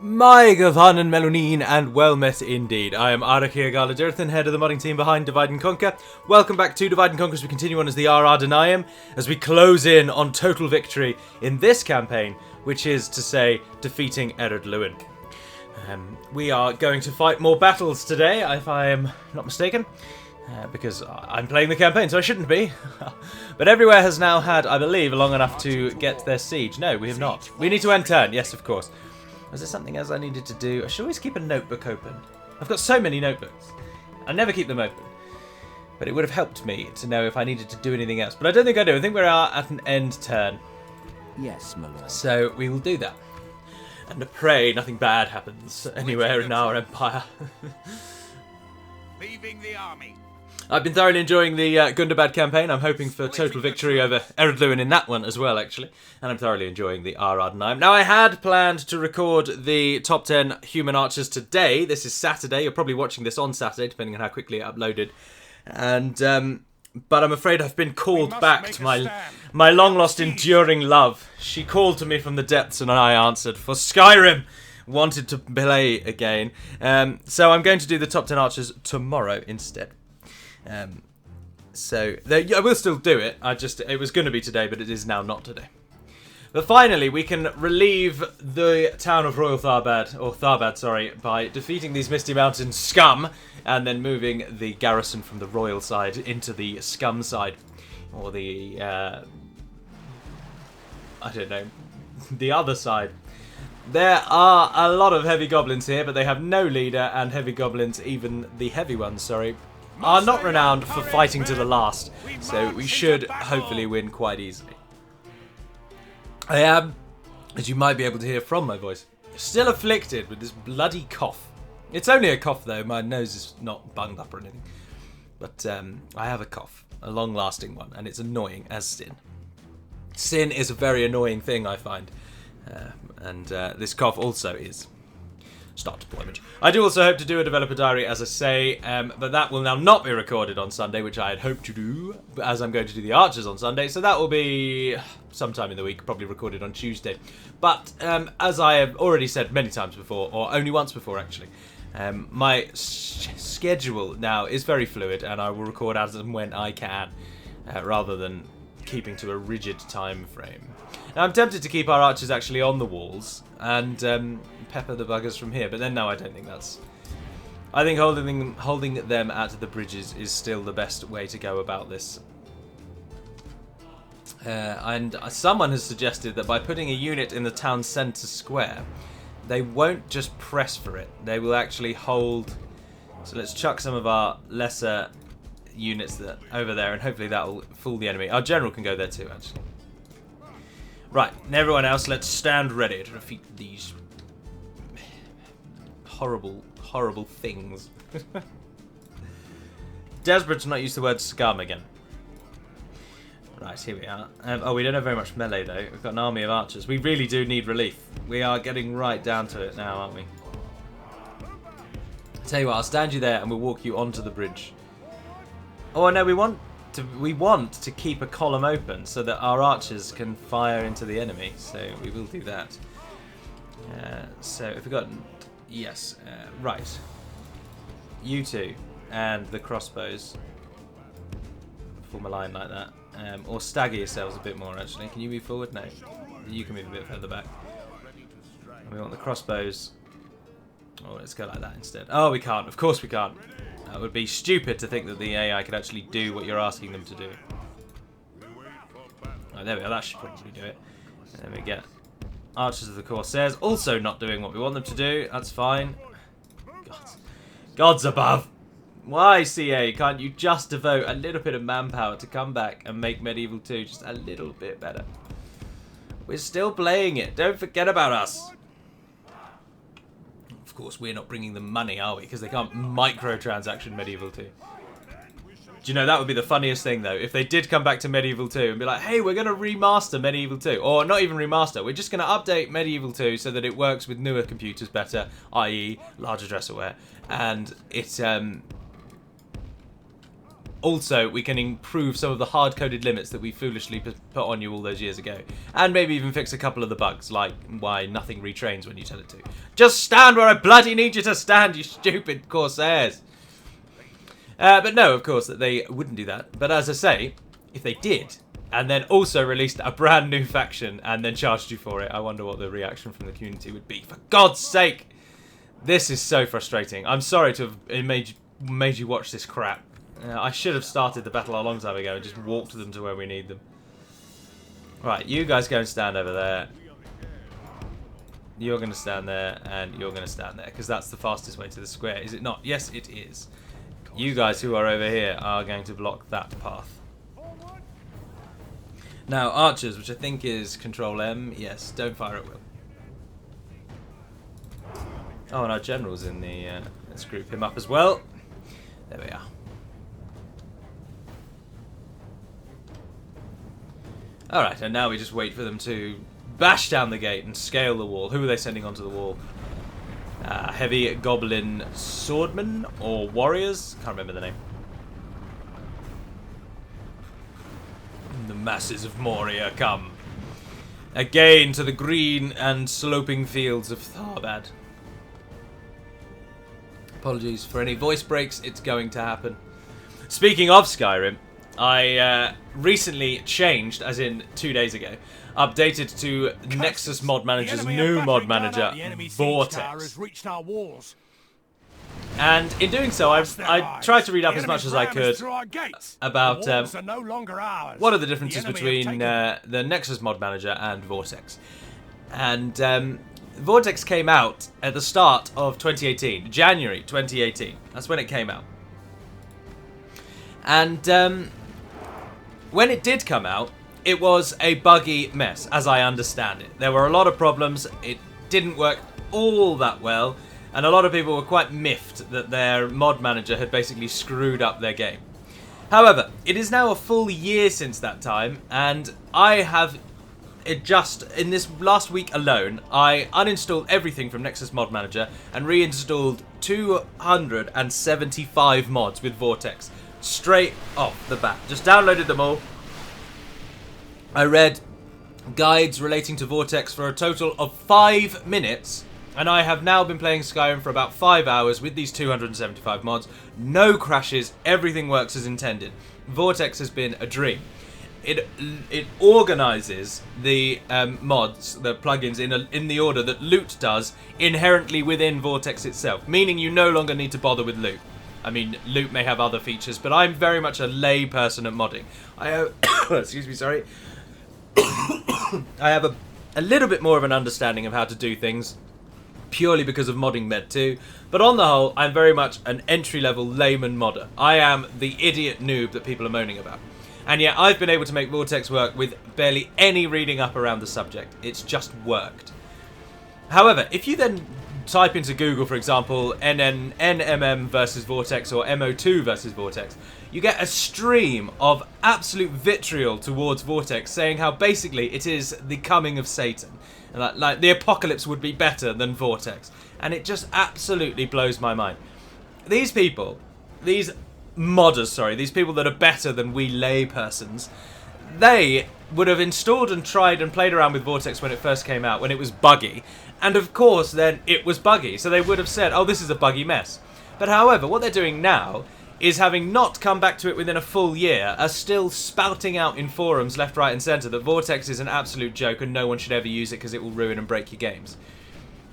My Gavanen Melonin, and well met indeed. I am Arachir Galadirthan, head of the modding team behind Divide and Conquer. Welcome back to Divide and Conquer as we continue on as the Adûnâim, as we close in on total victory in this campaign, which is to say, defeating Adûnâim. We are going to fight more battles today, if I am not mistaken, because I'm playing the campaign, so I shouldn't be. But everywhere has now had, I believe, long enough to get their siege. No, we have not. We need to end turn, yes, of course. Was there something else I needed to do? I should always keep a notebook open. I've got so many notebooks. I never keep them open. But it would have helped me to know if I needed to do anything else. But I don't think I do. I think we're at an end turn. Yes, my lord. So we will do that. And pray nothing bad happens anywhere in our empire. Leaving the army. I've been thoroughly enjoying the Gundabad campaign. I'm hoping for total victory over Adûnâim in that one as well, actually. And I'm thoroughly enjoying the Adûnâim. Now, I had planned to record the top 10 human archers today. This is Saturday. You're probably watching this on Saturday, depending on how quickly it uploaded. And but I'm afraid I've been called back to my long-lost enduring love. She called to me from the depths and I answered, for Skyrim wanted to play again. So I'm going to do the top 10 archers tomorrow instead. So I will still do it. It was going to be today, but it is now not today. But finally, we can relieve the town of Royal Tharbad, by defeating these Misty Mountain scum and then moving the garrison from the royal side into the scum side, or the I don't know, the other side. There are a lot of heavy goblins here, but they have no leader, and heavy goblins, even the heavy ones, are not renowned for fighting to the last, so we should hopefully win quite easily. I am, as you might be able to hear from my voice, still afflicted with this bloody cough. It's only a cough though, my nose is not bunged up or anything. But I have a cough, a long-lasting one, and it's annoying as sin. Sin is a very annoying thing, I find, and this cough also is. Start deployment. I do also hope to do a developer diary, as I say, but that will now not be recorded on Sunday, which I had hoped to do, as I'm going to do the archers on Sunday, so that will be sometime in the week, probably recorded on Tuesday. But as I have already said many times before, or only once before actually, my schedule now is very fluid, and I will record as and when I can, rather than keeping to a rigid time frame. Now I'm tempted to keep our archers actually on the walls, and pepper the buggers from here, but then no, I don't think that's... I think holding them at the bridges is still the best way to go about this. And someone has suggested that by putting a unit in the town centre square, they won't just press for it, they will actually hold... So let's chuck some of our lesser units over there, and hopefully that will fool the enemy. Our general can go there too, actually. Right, and everyone else, let's stand ready to defeat these horrible things. Desperate to not use the word scum again. Right, here we are. Oh, we don't have very much melee though. We've got an army of archers. We really do need relief. We are getting right down to it now, aren't we? Tell you what, I'll stand you there and we'll walk you onto the bridge. Oh no, we want to keep a column open so that our archers can fire into the enemy. So we will do that. So if we've got... Yes, right. You two and the crossbows form a line like that. Or stagger yourselves a bit more, actually. Can you move forward? No. You can move a bit further back. And we want the crossbows. Oh, let's go like that instead. Oh, we can't. Of course we can't. That would be stupid to think that the AI could actually do what you're asking them to do. Oh, there we are. That should probably do it. And then we get... Archers of the Corsairs also not doing what we want them to do. That's fine. Gods above. Why, CA? Can't you just devote a little bit of manpower to come back and make Medieval 2 just a little bit better? We're still playing it. Don't forget about us. Of course, we're not bringing them money, are we? Because they can't microtransaction Medieval 2. Do you know, that would be the funniest thing, though, if they did come back to Medieval 2 and be like, hey, we're going to remaster Medieval 2. Or not even remaster, we're just going to update Medieval 2 so that it works with newer computers better, i.e. large address aware. And it Also, we can improve some of the hard-coded limits that we foolishly put on you all those years ago. And maybe even fix a couple of the bugs, like why nothing retrains when you tell it to. Just stand where I bloody need you to stand, you stupid Corsairs! But no, of course, that they wouldn't do that. But as I say, if they did, and then also released a brand new faction and then charged you for it, I wonder what the reaction from the community would be. For God's sake! This is so frustrating. I'm sorry to have made you watch this crap. I should have started the battle a long time ago and just walked them to where we need them. Right, you guys go and stand over there. You're going to stand there, and you're going to stand there, because that's the fastest way to the square, is it not? Yes, it is. You guys who are over here are going to block that path. Now, archers, which I think is Control M. Yes, don't fire at will. Oh, and our general's in the... let's group him up as well. There we are. Alright, and now we just wait for them to bash down the gate and scale the wall. Who are they sending onto the wall? Heavy goblin swordmen or warriors? Can't remember the name. The masses of Moria come again to the green and sloping fields of Tharbad. Apologies for any voice breaks, it's going to happen. Speaking of Skyrim, I recently changed, as in 2 days ago, updated to Nexus Mod Manager's new mod manager, Vortex. And in doing so, I tried to read up as much as I could about what are the differences between the Nexus Mod Manager and Vortex. And Vortex came out at the start of 2018, January 2018. That's when it came out. And when it did come out, it was a buggy mess, as I understand it. There were a lot of problems, it didn't work all that well, and a lot of people were quite miffed that their mod manager had basically screwed up their game. However, it is now a full year since that time, and I have in this last week alone, I uninstalled everything from Nexus Mod Manager and reinstalled 275 mods with Vortex. Straight off the bat. Just downloaded them all. I read guides relating to Vortex for a total of 5 minutes, and I have now been playing Skyrim for about 5 hours with these 275 mods. No crashes, everything works as intended. Vortex has been a dream. It organizes the mods, the plugins, in the order that loot does inherently within Vortex itself, meaning you no longer need to bother with loot. I mean, loot may have other features, but I'm very much a lay person at modding. I have, excuse me, sorry. I have a little bit more of an understanding of how to do things, purely because of modding Med 2. But on the whole, I'm very much an entry-level layman modder. I am the idiot noob that people are moaning about. And yet, I've been able to make Vortex work with barely any reading up around the subject. It's just worked. However, if you then type into Google, for example, NMM versus Vortex or MO2 versus Vortex, you get a stream of absolute vitriol towards Vortex, saying how basically it is the coming of Satan. And like the apocalypse would be better than Vortex. And it just absolutely blows my mind. These people, these modders, sorry, these people that are better than we laypersons, they would have installed and tried and played around with Vortex when it first came out, when it was buggy. And of course, then it was buggy. So they would have said, oh, this is a buggy mess. But however, what they're doing now is, having not come back to it within a full year, are still spouting out in forums left, right and centre that Vortex is an absolute joke and no one should ever use it because it will ruin and break your games.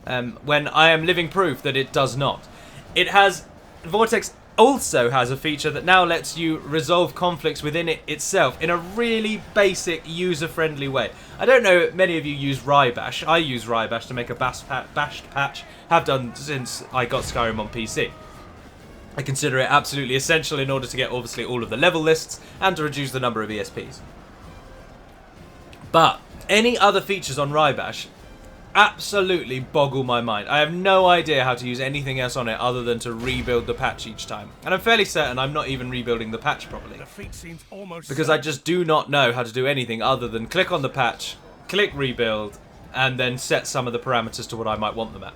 When I am living proof that it does not. Vortex also has a feature that now lets you resolve conflicts within it itself in a really basic, user-friendly way. I don't know if many of you use Rybash. I use Rybash to make a bashed patch, have done since I got Skyrim on PC. I consider it absolutely essential in order to get, obviously, all of the level lists and to reduce the number of ESPs. But any other features on Rybash absolutely boggle my mind. I have no idea how to use anything else on it other than to rebuild the patch each time. And I'm fairly certain I'm not even rebuilding the patch properly. Because I just do not know how to do anything other than click on the patch, click rebuild, and then set some of the parameters to what I might want them at.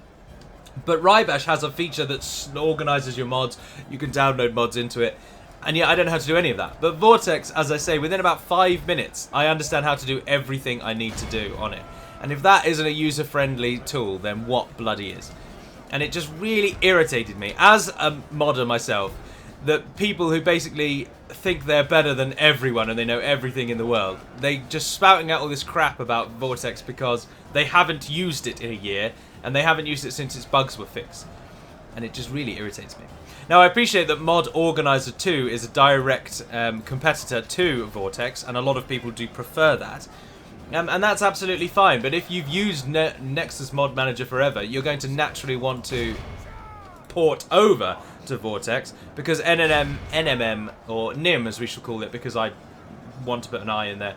But Rybash has a feature that organises your mods. You can download mods into it. And yet I don't know how to do any of that. But Vortex, as I say, within about 5 minutes, I understand how to do everything I need to do on it. And if that isn't a user-friendly tool, then what bloody is? And it just really irritated me, as a modder myself, that people who basically think they're better than everyone and they know everything in the world, they just spouting out all this crap about Vortex because they haven't used it in a year, and they haven't used it since its bugs were fixed. And it just really irritates me. Now, I appreciate that Mod Organizer 2 is a direct competitor to Vortex, and a lot of people do prefer that. And that's absolutely fine, but if you've used Nexus Mod Manager forever, you're going to naturally want to port over to Vortex, because NMM, or NIM as we shall call it, because I want to put an I in there,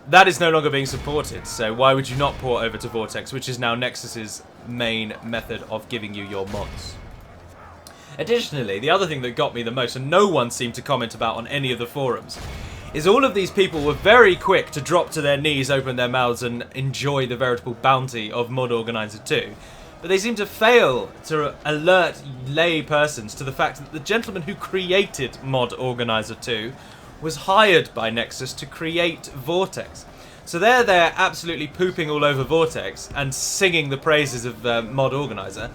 that is no longer being supported. So why would you not port over to Vortex, which is now Nexus's main method of giving you your mods? Additionally, the other thing that got me the most, and no one seemed to comment about on any of the forums, is all of these people were very quick to drop to their knees, open their mouths, and enjoy the veritable bounty of Mod Organizer 2. But they seem to fail to alert lay persons to the fact that the gentleman who created Mod Organizer 2 was hired by Nexus to create Vortex. So they're there absolutely pooping all over Vortex and singing the praises of Mod Organizer,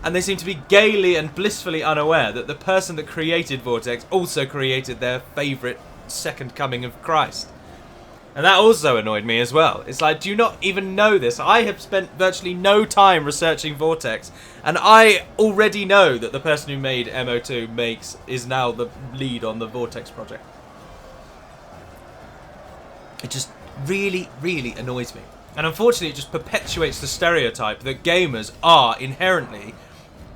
and they seem to be gaily and blissfully unaware that the person that created Vortex also created their favourite second coming of Christ. And that also annoyed me as well. It's like, do you not even know this? I have spent virtually no time researching Vortex, and I already know that the person who made MO2 is now the lead on the Vortex project. It just really, really annoys me. And unfortunately, it just perpetuates the stereotype that gamers are inherently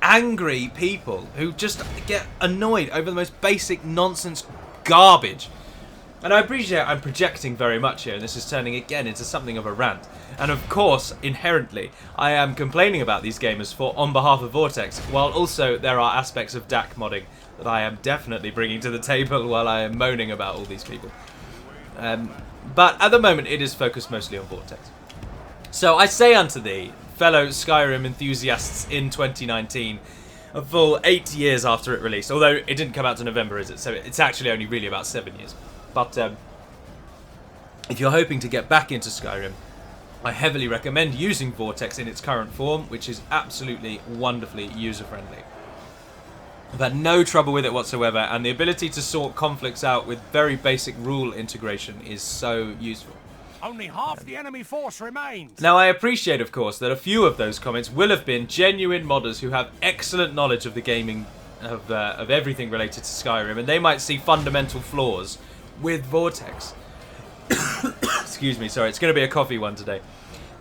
angry people who just get annoyed over the most basic nonsense garbage. And I appreciate I'm projecting very much here, and this is turning again into something of a rant. And of course, inherently, I am complaining about these gamers on behalf of Vortex, while also there are aspects of DaC modding that I am definitely bringing to the table while I am moaning about all these people. But at the moment, it is focused mostly on Vortex. So I say unto thee, fellow Skyrim enthusiasts in 2019, a full 8 years after it released, although it didn't come out to November, is it? So it's actually only really about 7 years. But if you're hoping to get back into Skyrim, I heavily recommend using Vortex in its current form, which is absolutely wonderfully user-friendly. I've had no trouble with it whatsoever, and the ability to sort conflicts out with very basic rule integration is so useful. Only half the enemy force remains. Now, I appreciate, of course, that a few of those comments will have been genuine modders who have excellent knowledge of the gaming, of everything related to Skyrim, and they might see fundamental flaws with Vortex. Excuse me, sorry, it's going to be a coffee one today.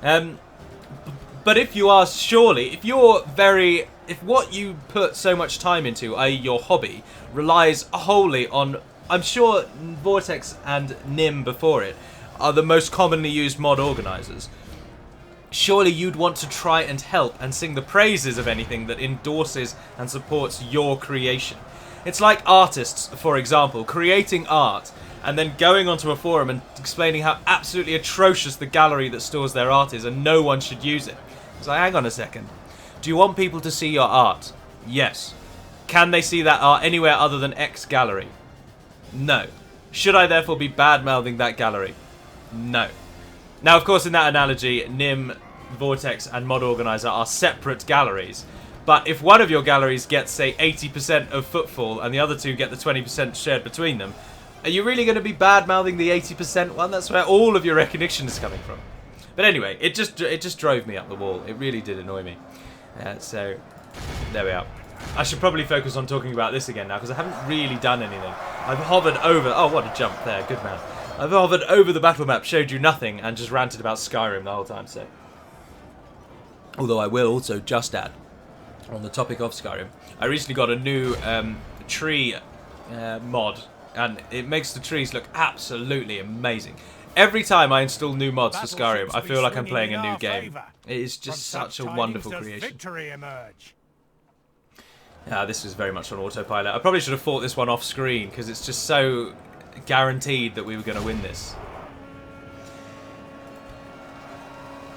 But if you are, surely, if what you put so much time into, i.e. your hobby, relies wholly on, I'm sure Vortex and NIM before it are the most commonly used mod organizers, surely you'd want to try and help and sing the praises of anything that endorses and supports your creation. It's like artists, for example, creating art and then going onto a forum and explaining how absolutely atrocious the gallery that stores their art is and no one should use it. It's like, hang on a second. Do you want people to see your art? Yes. Can they see that art anywhere other than X gallery? No. Should I therefore be bad-mouthing that gallery? No. Now, of course, in that analogy, NIM, Vortex, and Mod Organizer are separate galleries. But if one of your galleries gets, say, 80% of footfall and the other two get the 20% shared between them, are you really going to be bad-mouthing the 80% one? That's where all of your recognition is coming from. But anyway, it just drove me up the wall. It really did annoy me. So, there we are. I should probably focus on talking about this again now, because I haven't really done anything. I've hovered over... Oh, what a jump there. Good man. I've hovered over the battle map, showed you nothing, and just ranted about Skyrim the whole time, so... Although I will also just add, on the topic of Skyrim, I recently got a new tree mod, and it makes the trees look absolutely amazing. Every time I install new mods for Skyrim, I feel like I'm playing a new game. It is just such a wonderful creation. This was very much on autopilot. I probably should have fought this one off screen, because it's just so guaranteed that we were going to win this.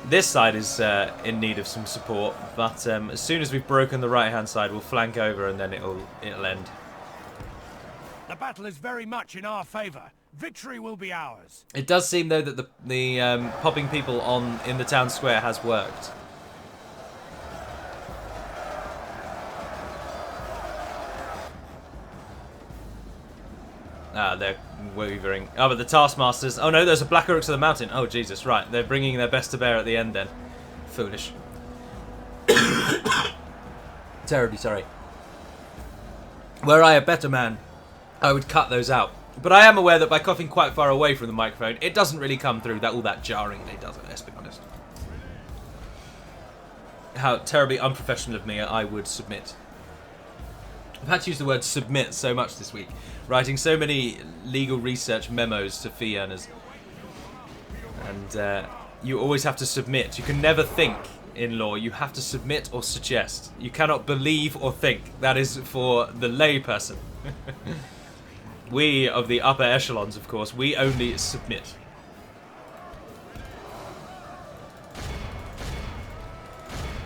This side is in need of some support, but as soon as we've broken the right-hand side, we'll flank over and then it'll end. The battle is very much in our favour. Victory will be ours. It does seem, though, that the popping people in the town square has worked. Ah, they're wavering. Oh, but the Taskmasters... Oh, no, there's a Black Orcs of the Mountain. Oh, Jesus, right. They're bringing their best to bear at the end, then. Foolish. Terribly sorry. Were I a better man, I would cut those out. But I am aware that by coughing quite far away from the microphone, it doesn't really come through all that jarringly, does it? Let's be honest. How terribly unprofessional of me, I would submit. I've had to use the word submit so much this week, writing so many legal research memos to fee earners. And you always have to submit. You can never think in law. You have to submit or suggest. You cannot believe or think. That is for the lay person. We of the upper echelons, of course, we only submit.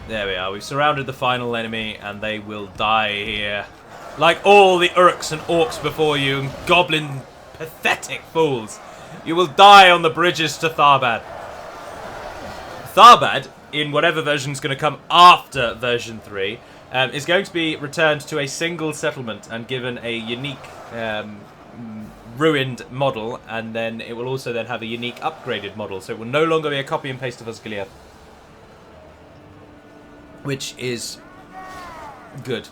There we are. We've surrounded the final enemy, and they will die here. Like all the Urks and Orcs before you, and goblin pathetic fools. You will die on the bridges to Tharbad. Tharbad, in whatever version is going to come after version 3, is going to be returned to a single settlement and given a unique ruined model, and then it will also then have a unique upgraded model, so it will no longer be a copy and paste of Osgiliath, which is good,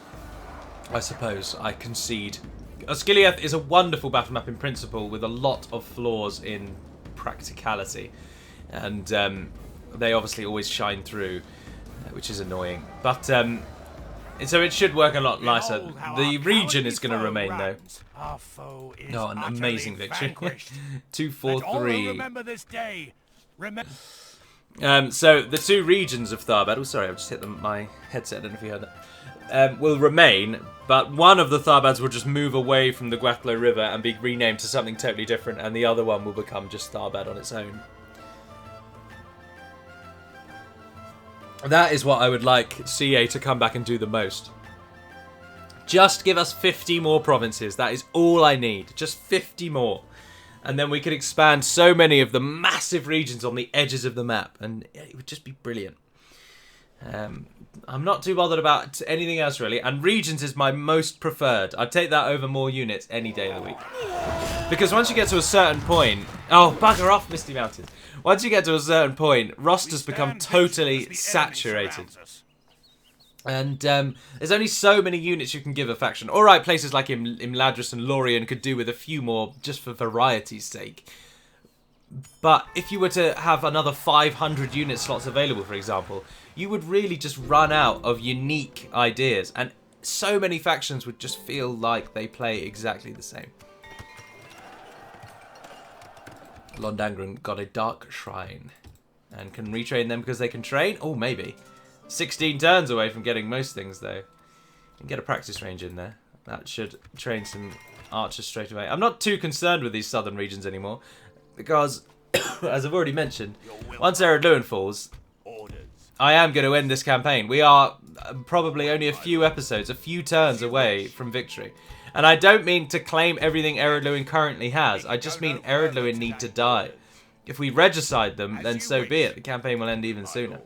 I suppose. I concede. Osgiliath is a wonderful battle map in principle with a lot of flaws in practicality, and they obviously always shine through, which is annoying, but so it should work a lot nicer. The region is going to remain, though. Oh, an amazing victory. 2-4-3. So the two regions of Tharbad... Oh, sorry, I've just hit my headset. I don't know if you heard that. Will remain, but one of the Tharbads will just move away from the Gwathlo River and be renamed to something totally different, and the other one will become just Tharbad on its own. That is what I would like CA to come back and do the most. Just give us 50 more provinces. That is all I need. Just 50 more. And then we could expand so many of the massive regions on the edges of the map. And it would just be brilliant. I'm not too bothered about anything else, really. And regions is my most preferred. I'd take that over more units any day of the week. Because once you get to a certain point... Oh, bugger off, Misty Mountains. Once you get to a certain point, rosters become totally saturated. And there's only so many units you can give a faction. Alright, places like Imladris and Lorien could do with a few more, just for variety's sake. But if you were to have another 500 unit slots available, for example, you would really just run out of unique ideas. And so many factions would just feel like they play exactly the same. Londangren got a Dark Shrine. And can retrain them because they can train? Oh, maybe. 16 turns away from getting most things, though. You can get a practice range in there. That should train some archers straight away. I'm not too concerned with these southern regions anymore. Because, as I've already mentioned, once Adûnâim falls, I am going to end this campaign. We are probably only a few episodes, a few turns away from victory. And I don't mean to claim everything Adûnâim currently has. I just mean Adûnâim need to die. If we regicide them, then so be it. The campaign will end even sooner.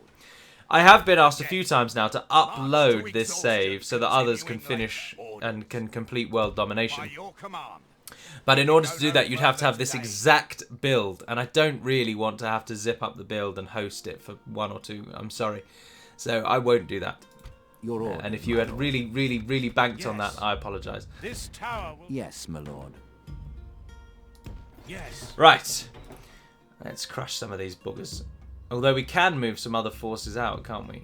I have been asked a few times now to upload this save so that others can finish and can complete world domination. But in order to do that, you'd have to have this exact build. And I don't really want to have to zip up the build and host it for 1 or 2. I'm sorry. So I won't do that. And if you had really banked on that, I apologise. Yes, my lord. Yes. Right. Let's crush some of these buggers. Although we can move some other forces out, can't we?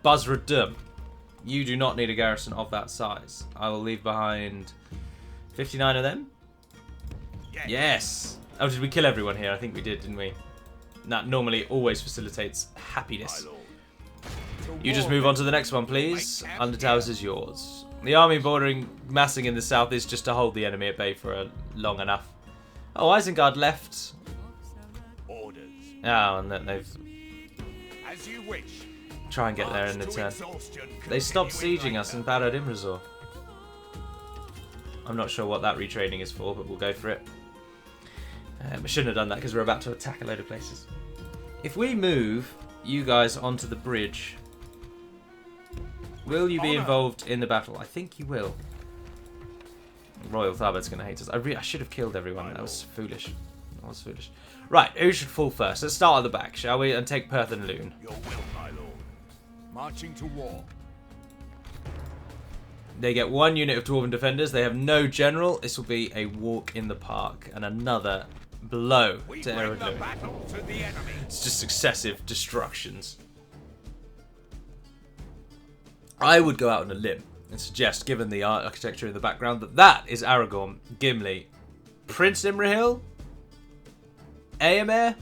Buzzradum. You do not need a garrison of that size. I will leave behind 59 of them. Yes. Oh, did we kill everyone here? I think we did, didn't we? That normally always facilitates happiness. You just move on to the next one, please. Undertowers is yours. The army bordering massing in the south is just to hold the enemy at bay for long enough. Oh, Isengard left. Orders. Oh, and then they've... As you wish. Try and get there in the turn. They stopped sieging us in Barad Imrazor. I'm not sure what that retraining is for, but we'll go for it. I shouldn't have done that because we're about to attack a load of places. If we move you guys onto the bridge, will you be involved in the battle? I think you will. Royal Tharbad's going to hate us. I should have killed everyone. That was foolish. That was foolish. Right, who should fall first? Let's start at the back, shall we? And take Perth and Loon. Your will, my lord. Marching to war. They get 1 unit of Dwarven Defenders. They have no general. This will be a walk in the park. And another blow to Adûnâim. It's just successive destructions. I would go out on a limb and suggest, given the architecture in the background, that that is Aragorn, Gimli, Prince Imrahil, Éomer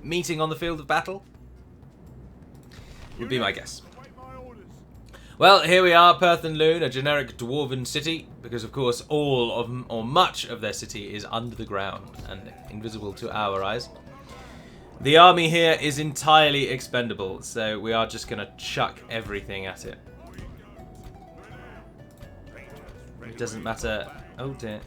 meeting on the field of battle. Would be my guess. Well, here we are, Perth and Loon, a generic dwarven city, because of course all of, or much of their city is under the ground and invisible to our eyes. The army here is entirely expendable, so we are just going to chuck everything at it. It doesn't matter. Oh dear.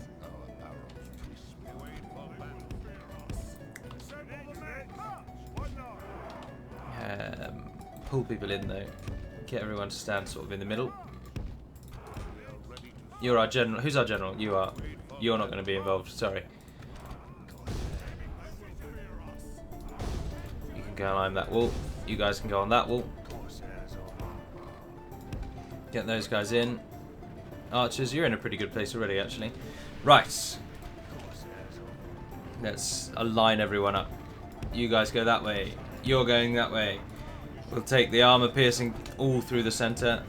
Pull people in though. Get everyone to stand sort of in the middle. You're our general. Who's our general? You are. You're not going to be involved. Sorry. You can go and climb that wall. You guys can go on that wall. Get those guys in. Archers, you're in a pretty good place already, actually. Right. Let's align everyone up. You guys go that way. You're going that way. We'll take the armor piercing all through the center.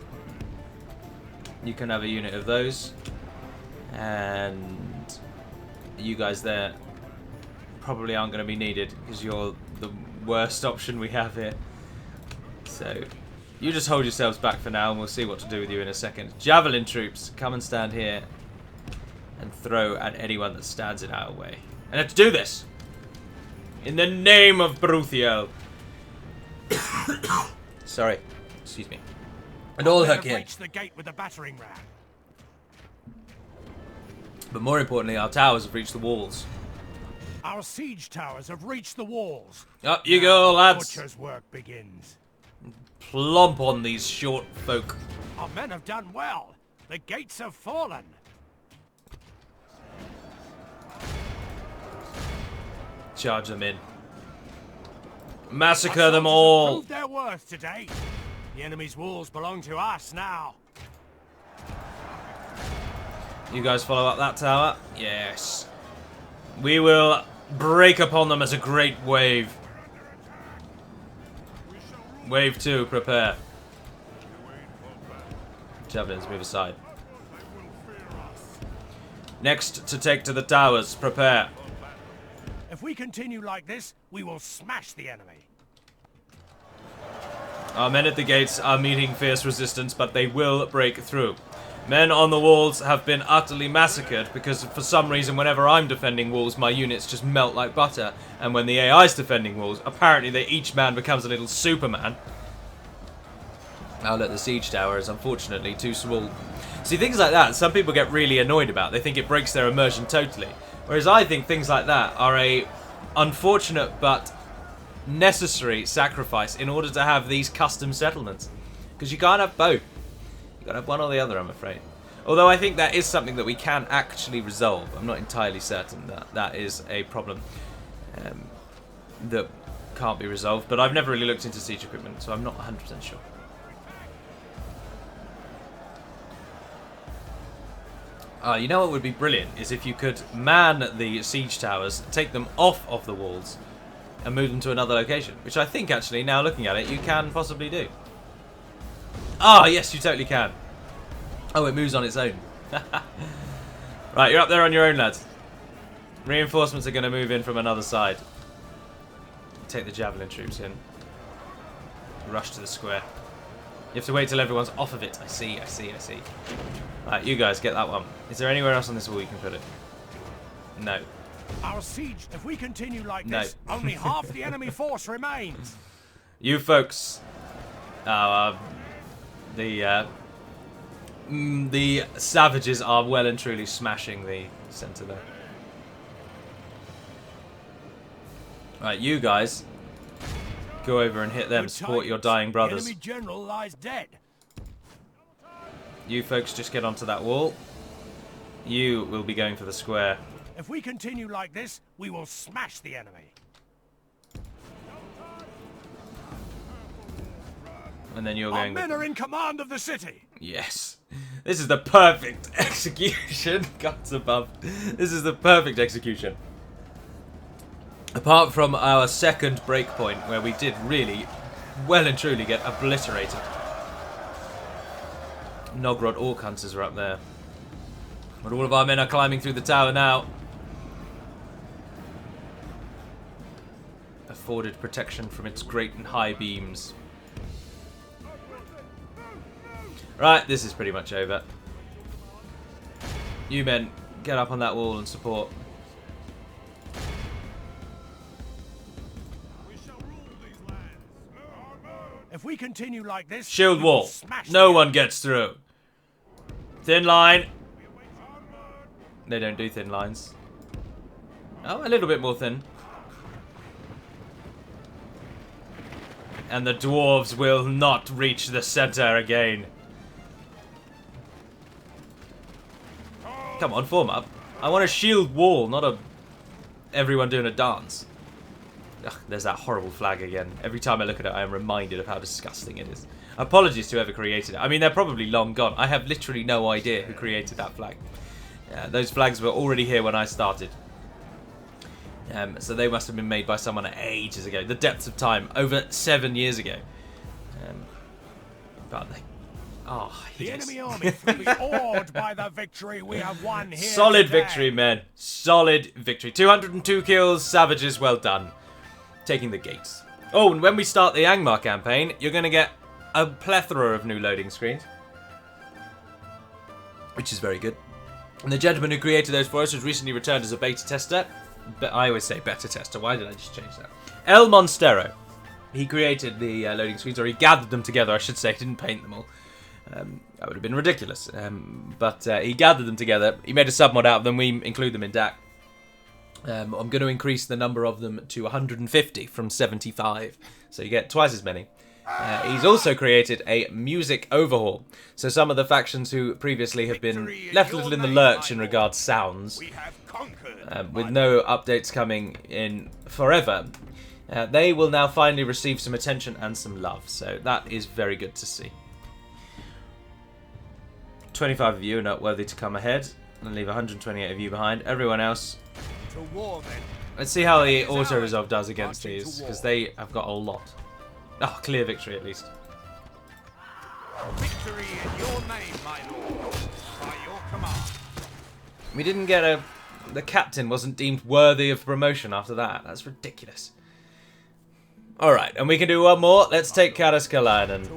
You can have a unit of those. And you guys there probably aren't going to be needed because you're the worst option we have here. So you just hold yourselves back for now and we'll see what to do with you in a second. Javelin troops, come and stand here and throw at anyone that stands in our way. And let's do this! In the name of Bruthiel. Sorry, excuse me. And all her kin. Reach the gate with the battering ram. But more importantly, our towers have reached the walls. Our siege towers have reached the walls. Up you go, lads. Butcher's work begins. Plump on these short folk. Our men have done well. The gates have fallen. Charge them in. Massacre them all. Proved their worth today. The enemy's walls belong to us now. You guys follow up that tower? Yes. We will break upon them as a great wave. Wave 2, prepare. Javelins, move aside. Next to take to the towers, prepare. If we continue like this, we will smash the enemy. Our men at the gates are meeting fierce resistance, but they will break through. Men on the walls have been utterly massacred because for some reason whenever I'm defending walls, my units just melt like butter. And when the AI's defending walls, apparently each man becomes a little Superman. Oh look, the siege tower is unfortunately too small. See, things like that, some people get really annoyed about. They think it breaks their immersion totally. Whereas I think things like that are a unfortunate but necessary sacrifice in order to have these custom settlements. Because you can't have both. You've got to have one or the other, I'm afraid. Although I think that is something that we can actually resolve. I'm not entirely certain that that is a problem that can't be resolved. But I've never really looked into siege equipment, so I'm not 100% sure. You know what would be brilliant is if you could man the siege towers, take them off of the walls, and move them to another location. Which I think, actually, now looking at it, you can possibly do. Ah, yes, you totally can. Oh, it moves on its own. Right, you're up there on your own, lads. Reinforcements are going to move in from another side. Take the javelin troops in. Rush to the square. You have to wait till everyone's off of it. I see. Right, you guys, get that one. Is there anywhere else on this wall you can put it? No. Our siege, if we continue like this, only half the enemy force remains. You folks. The savages are well and truly smashing the centre there. Right, you guys go over and hit them. Support your dying brothers. The enemy general lies dead. You folks just get onto that wall. You will be going for the square. If we continue like this, we will smash the enemy. And then you're Our going. men are in command of the city. Yes. This is the perfect execution. Gods above. This is the perfect execution. Apart from our second breakpoint, where we did really well and truly get obliterated. Nogrod Orc Hunters are up there. But all of our men are climbing through the tower now. Afforded protection from its great and high beams. Right, this is pretty much over. You men, get up on that wall and support. If we continue like this, Shield wall. No one gets through. Thin line. They don't do thin lines. Oh, a little bit more thin. And the dwarves will not reach the center again. Come on, form up. I want a shield wall, not a everyone doing a dance. Ugh, there's that horrible flag again. Every time I look at it, I am reminded of how disgusting it is. Apologies to whoever created it. I mean, they're probably long gone. I have literally no idea who created that flag. Those flags were already here when I started. So they must have been made by someone ages ago. The depths of time. Over 7 years ago. But they... Oh, the enemy army will be awed by the victory we have won here. Solid today. victory, men. Solid victory. 202 kills. Savages, well done. Taking the gates. Oh, and when we start the Angmar campaign, you're going to get a plethora of new loading screens. Which is very good. And the gentleman who created those for us has recently returned as a beta tester. But I always say beta tester. Why did I just change that? El Monstero. He created the loading screens, or he gathered them together, I should say. He didn't paint them all. That would have been ridiculous. But he gathered them together. He made a submod out of them. We include them in DaC. I'm going to increase the number of them to 150 from 75. So you get twice as many. He's also created a music overhaul. So some of the factions who previously have been left a little in the lurch in regards sounds, with no updates coming in forever, they will now finally receive some attention and some love. So that is very good to see. 25 of you are not worthy to come ahead, and leave 128 of you behind. Everyone else, let's see how the auto resolve does against these, because they have got a lot. Oh, clear victory at least. Victory in your name, my lord, by your command. We didn't get a... The captain wasn't deemed worthy of promotion after that. That's ridiculous. Alright, and we can do one more. Let's take Karaskalainen.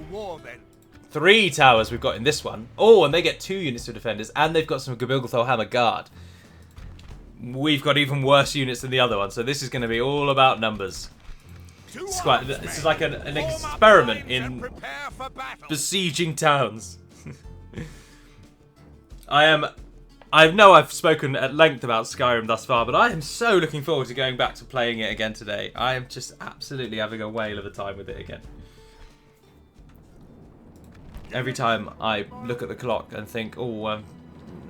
3 towers we've got in this one. Oh, and they get 2 units of defenders, and they've got some Gabilgathol Hammer Guard. We've got even worse units than the other one, so this is going to be all about numbers. This is like an experiment in besieging towns. I know I've spoken at length about Skyrim thus far, but I am so looking forward to going back to playing it again today. I am just absolutely having a whale of a time with it again. Every time I look at the clock and think, oh,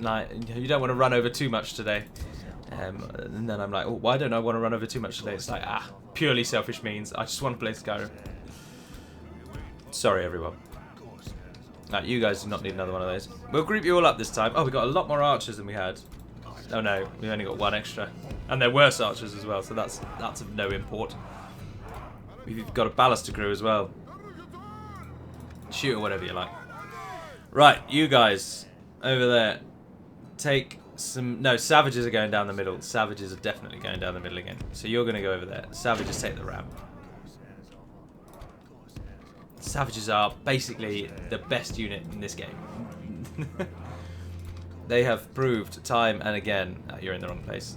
you don't want to run over too much today. And then I'm like, oh, why don't I want to run over too much today? It's like, purely selfish means. I just want to play Skyrim. Sorry, everyone. You guys do not need another one of those. We'll group you all up this time. Oh, we got a lot more archers than we had. Oh no, we only got 1 extra. And they're worse archers as well, so that's of no import. We've got a ballaster crew as well. Shoot or whatever you like. Right, you guys over there. Take some... No, savages are going down the middle. Savages are definitely going down the middle again. So you're going to go over there. Savages take the ramp. Savages are basically the best unit in this game. They have proved time and again... you're in the wrong place.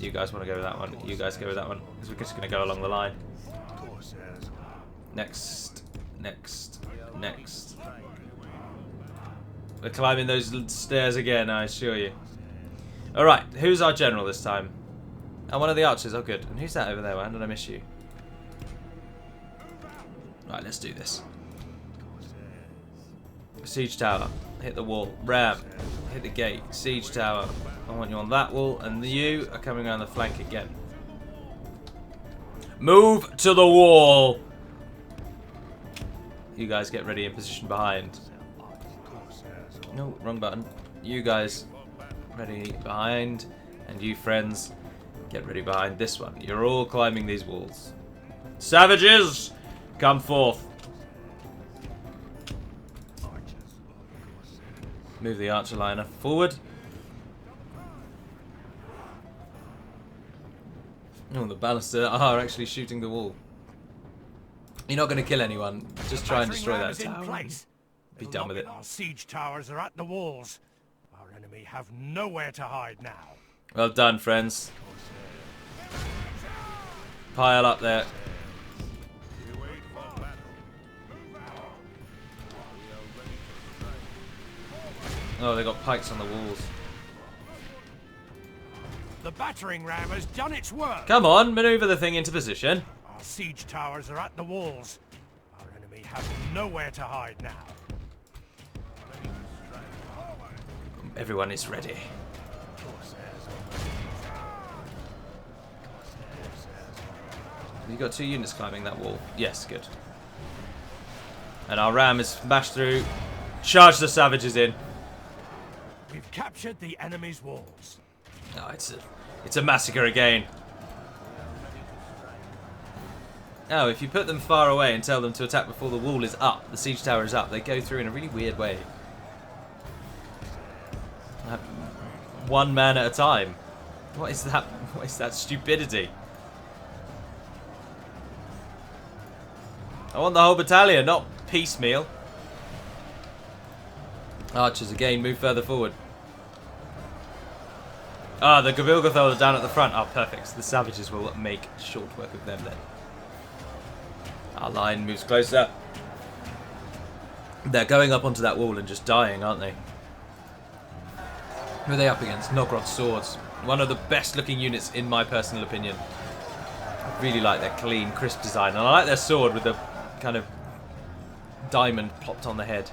You guys want to go with that one. You guys go with that one. Because we're just going to go along the line. Next. Next. Next. We're climbing those stairs again, I assure you. Alright, who's our general this time? Oh, one of the archers. Oh, good. And who's that over there? Why did I miss you? Right, let's do this. Siege tower. Hit the wall. Ram. Hit the gate. Siege tower. I want you on that wall. And you are coming around the flank again. Move to the wall! You guys get ready in position behind. No, wrong button. You guys ready behind. And you friends get ready behind this one. You're all climbing these walls. Savages! Come forth. Move the archer liner forward. Oh, the ballista are actually shooting the wall. You're not going to kill anyone. Just try and destroy that tower. Be done with it. Our siege towers are at the walls. Our enemy have nowhere to hide now. Well done, friends. Pile up there. Oh, they got pikes on the walls. The battering ram has done its work. Come on, maneuver the thing into position. Our siege towers are at the walls. Our enemy have nowhere to hide now. Everyone is ready. You got 2 units climbing that wall. Yes, good. And our ram is smashed through. Charge the savages in. We've captured the enemy's walls. Oh, it's a massacre again. Oh, if you put them far away and tell them to attack before the wall is up, the siege tower is up, they go through in a really weird way. One man at a time. What is that? What is that stupidity? I want the whole battalion, not piecemeal. Archers again, move further forward. Ah, the Gabilgathol are down at the front. Ah, perfect. So the savages will make short work of them then. Our line moves closer. They're going up onto that wall and just dying, aren't they? Who are they up against? Nogrod's swords. One of the best looking units in my personal opinion. I really like their clean, crisp design. And I like their sword with the kind of diamond plopped on the head.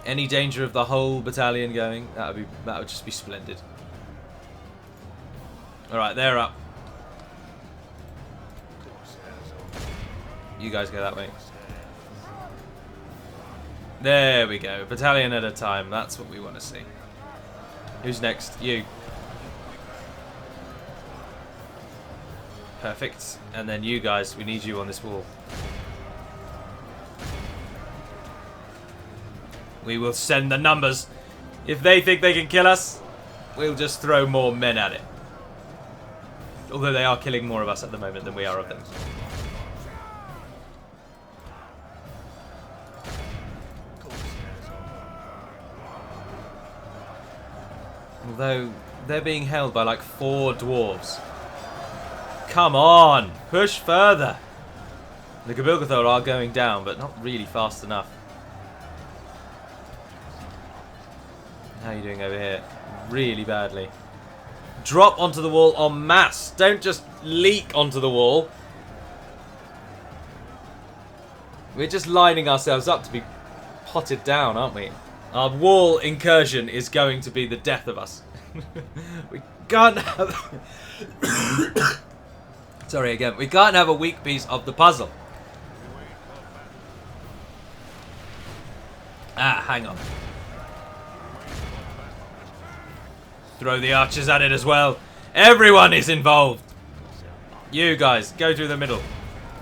Any danger of the whole battalion going? That would just be splendid. Alright, they're up. You guys go that way. There we go. Battalion at a time. That's what we want to see. Who's next? You. Perfect. And then you guys. We need you on this wall. We will send the numbers. If they think they can kill us, we'll just throw more men at it. Although they are killing more of us at the moment than we are of them. Although they're being held by like 4 dwarves. Come on! Push further! The Gabilgathol are going down, but not really fast enough. How are you doing over here? Really badly. Drop onto the wall en masse. Don't just leak onto the wall. We're just lining ourselves up to be potted down, aren't we? Our wall incursion is going to be the death of us. We can't have... Sorry again. We can't have a weak piece of the puzzle. Ah, hang on. Throw the archers at it as well. Everyone is involved. You guys, go through the middle.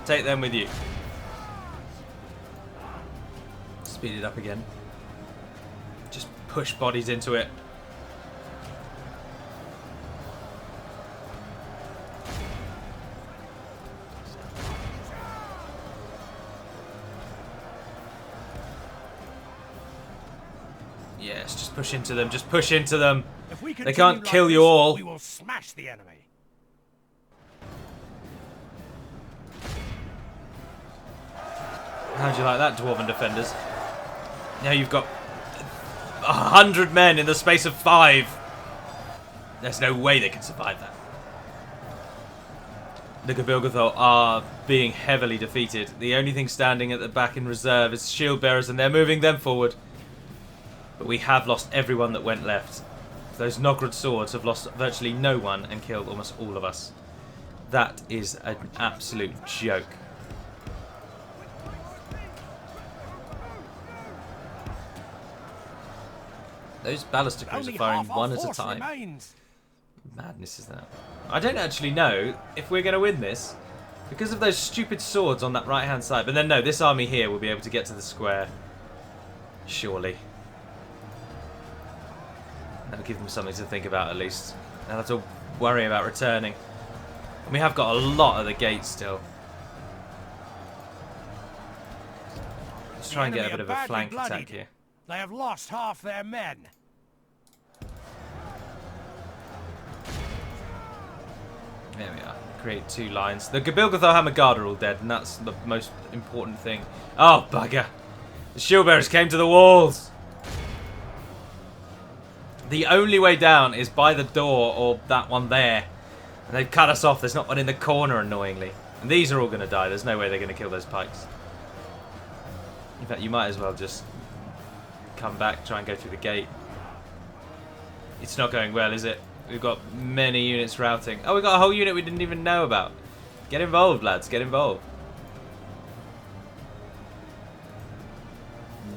Take them with you. Speed it up again. Just push bodies into it. Yes, just push into them. Just push into them. They can't kill you all. We will smash the enemy. How'd you like that, Dwarven defenders? Now you've got 100 men in the space of 5. There's no way they can survive that. The Gabilgathol are being heavily defeated. The only thing standing at the back in reserve is shield bearers, and they're moving them forward. But we have lost everyone that went left. Those Nogrod swords have lost virtually no one and killed almost all of us. That is an absolute joke. Those ballista crews are firing one at a time. Madness is that. I don't actually know if we're going to win this because of those stupid swords on that right hand side. But then no, this army here will be able to get to the square. Surely. That'll give them something to think about at least. They'll have to worry about returning. And we have got a lot of the gates still. Let's try and get a bit of a flank attack here. They have lost half their men. There we are. Create 2 lines. The Gabilgathol Hammer Guard are all dead, and that's the most important thing. Oh, bugger. The shield bearers came to the walls. The only way down is by the door or that one there. And they've cut us off. There's not one in the corner, annoyingly. And these are all going to die. There's no way they're going to kill those pikes. In fact, you might as well just come back, try and go through the gate. It's not going well, is it? We've got many units routing. Oh, we've got a whole unit we didn't even know about. Get involved, lads. Get involved.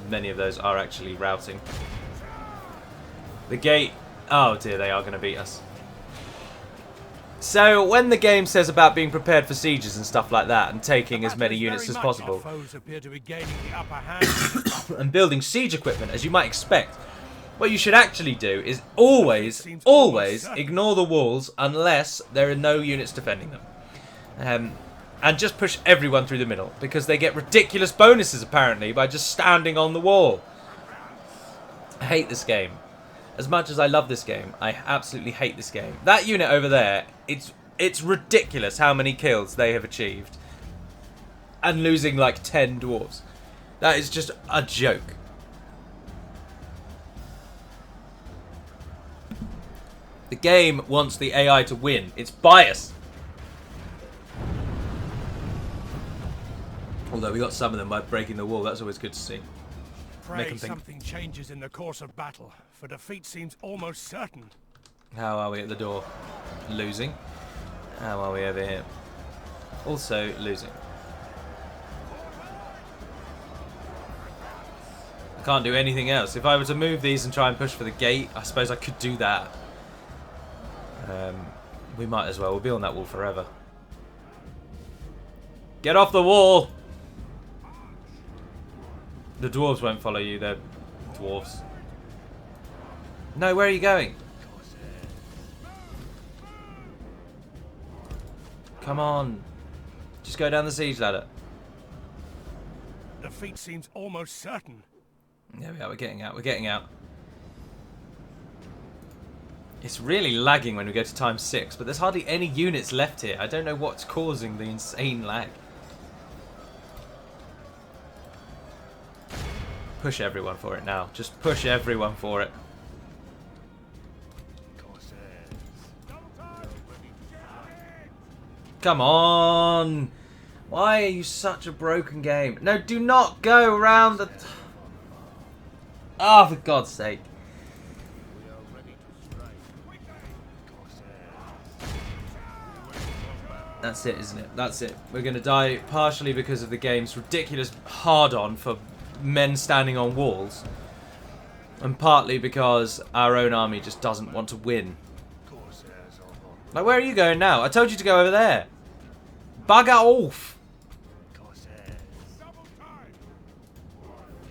Many of those are actually routing. The gate... Oh, dear, they are going to beat us. So, when the game says about being prepared for sieges and stuff like that, and taking as many units as possible, and building siege equipment, as you might expect, what you should actually do is always ignore the walls unless there are no units defending them. And just push everyone through the middle, because they get ridiculous bonuses, apparently, by just standing on the wall. I hate this game. As much as I love this game, I absolutely hate this game. That unit over there, it's ridiculous how many kills they have achieved. And losing like 10 dwarves. That is just a joke. The game wants the AI to win. It's biased. Although we got some of them by breaking the wall. That's always good to see. Pray something changes in the course of battle, for defeat seems almost certain. How are we at the door? Losing. How are we over here? Also losing. I can't do anything else. If I were to move these and try and push for the gate, I suppose I could do that. We might as well. We'll be on that wall forever. Get off the wall! The dwarves won't follow you. They're dwarves. No, where are you going? Come on. Just go down the siege ladder. Defeat seems almost certain. There we are. We're getting out. We're getting out. It's really lagging when we go to times 6, but there's hardly any units left here. I don't know what's causing the insane lag. Push everyone for it now. Just push everyone for it. Come on! Why are you such a broken game? No, do not go around the... Oh, for God's sake. That's it, isn't it? That's it. We're going to die partially because of the game's ridiculous hard-on for men standing on walls, and partly because our own army just doesn't want to win. Like, where are you going now? I told you to go over there. Bugger off!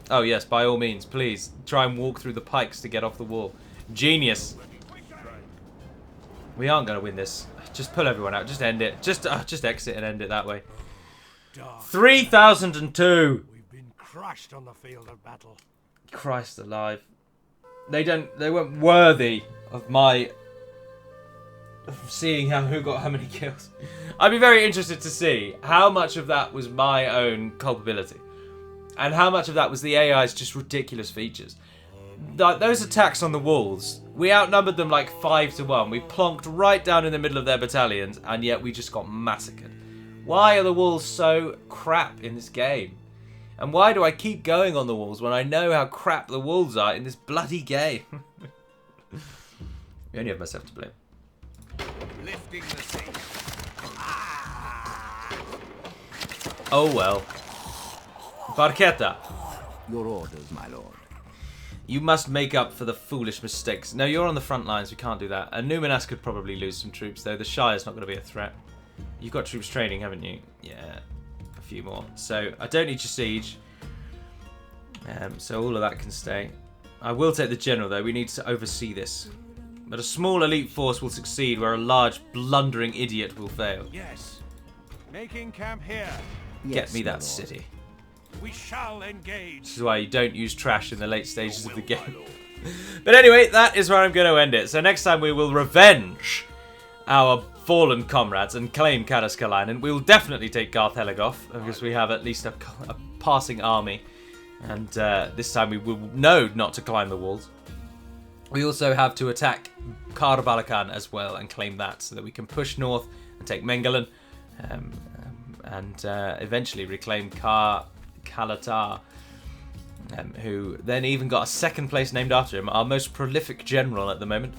Oh yes, by all means, please try and walk through the pikes to get off the wall. Genius. We aren't going to win this. Just pull everyone out. Just end it. Just exit and end it that way. 3002. We've been crushed on the field of battle. Christ alive. They weren't worthy of my seeing who got how many kills. I'd be very interested to see how much of that was my own culpability. And how much of that was the AI's just ridiculous features? Those attacks on the walls, we outnumbered them like 5 to 1. We plonked right down in the middle of their battalions, and yet we just got massacred. Why are the walls so crap in this game? And why do I keep going on the walls when I know how crap the walls are in this bloody game? I only have myself to blame. Lifting the sail. Oh well. Barchetta. Your orders, my lord. You must make up for the foolish mistakes. No, you're on the front lines. We can't do that. And Numinas could probably lose some troops, though. The Shire's not going to be a threat. You've got troops training, haven't you? Yeah, a few more. So I don't need your siege. So all of that can stay. I will take the general, though. We need to oversee this. But a small elite force will succeed where a large, blundering idiot will fail. Yes. Making camp here. Get me my that lord. city. We shall engage. This is why you don't use trash in the late stages of the game. But anyway, that is where I'm going to end it. So next time we will revenge our fallen comrades and claim Karaskalainen. We will definitely take Garth Heligoth, because we have at least a passing army. And this time we will know not to climb the walls. We also have to attack Karbalakan as well and claim that, so that we can push north and take Mengalan. And eventually reclaim Kalatar, who then even got a second place named after him, our most prolific general at the moment.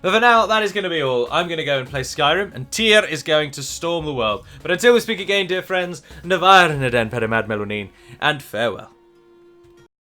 But for now, that is going to be all. I'm going to go and play Skyrim, and Tyr is going to storm the world. But until we speak again, dear friends, Navar Naden Perimad Melonin, and farewell.